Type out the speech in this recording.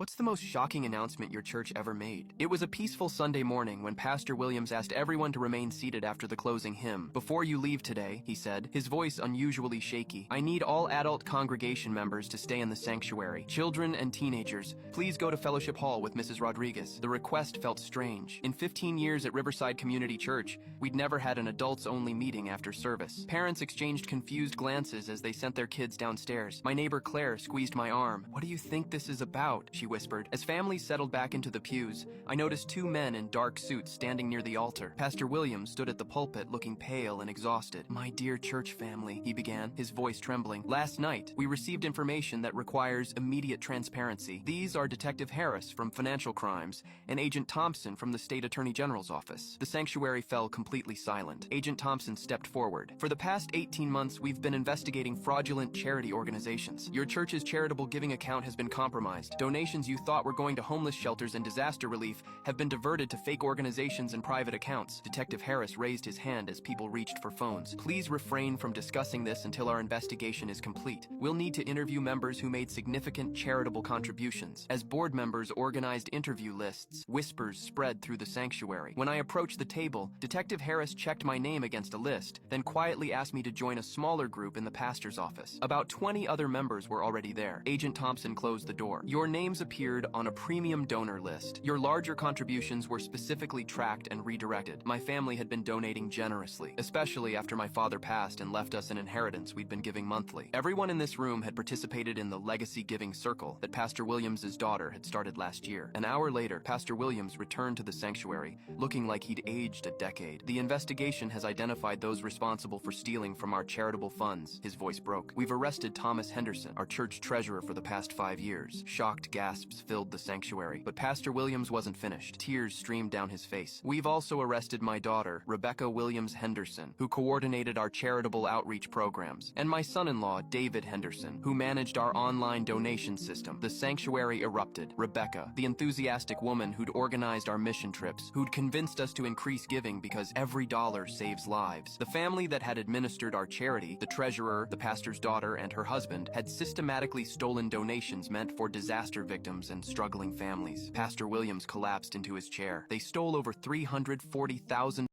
What's the most shocking announcement your church ever made? It was a peaceful Sunday morning when Pastor Williams asked everyone to remain seated after the closing hymn. "Before you leave today," he said, his voice unusually shaky, "I need all adult congregation members to stay in the sanctuary. Children and teenagers, please go to Fellowship Hall with Mrs. Rodriguez." The request felt strange. In 15 years at Riverside Community Church, we'd never had an adults-only meeting after service. Parents exchanged confused glances as they sent their kids downstairs. My neighbor Claire squeezed my arm. "What do you think this is about?" she whispered. As families settled back into the pews, I noticed two men in dark suits standing near the altar. Pastor Williams stood at the pulpit looking pale and exhausted. "My dear church family," he began, his voice trembling. "Last night, we received information that requires immediate transparency. These are Detective Harris from Financial Crimes and Agent Thompson from the State Attorney General's office." The sanctuary fell completely silent. Agent Thompson stepped forward. "For the past 18 months, we've been investigating fraudulent charity organizations. Your church's charitable giving account has been compromised. Donations you thought were going to homeless shelters and disaster relief have been diverted to fake organizations and private accounts." Detective Harris raised his hand as people reached for phones. "Please refrain from discussing this until our investigation is complete. We'll need to interview members who made significant charitable contributions." As board members organized interview lists, whispers spread through the sanctuary. When I approached the table, Detective Harris checked my name against a list, then quietly asked me to join a smaller group in the pastor's office. About 20 other members were already there. Agent Thompson closed the door. "Your names appeared on a premium donor list. Your larger contributions were specifically tracked and redirected. My family had been donating generously, especially after my father passed and left us an inheritance we'd been giving monthly. Everyone in this room had participated in the Legacy Giving Circle that Pastor Williams' daughter had started last year. An hour later, Pastor Williams returned to the sanctuary, looking like he'd aged a decade. "The investigation has identified those responsible for stealing from our charitable funds." His voice broke. "We've arrested Thomas Henderson, our church treasurer for the past 5 years." Shocked gasps filled the sanctuary, but Pastor Williams wasn't finished. Tears streamed down his face. "We've also arrested my daughter, Rebecca Williams Henderson, who coordinated our charitable outreach programs, and my son-in-law, David Henderson, who managed our online donation system." The sanctuary erupted. Rebecca, the enthusiastic woman who'd organized our mission trips, who'd convinced us to increase giving because every dollar saves lives. The family that had administered our charity, the treasurer, the pastor's daughter, and her husband, had systematically stolen donations meant for disaster victims and struggling families. Pastor Williams collapsed into his chair. "They stole over $340,000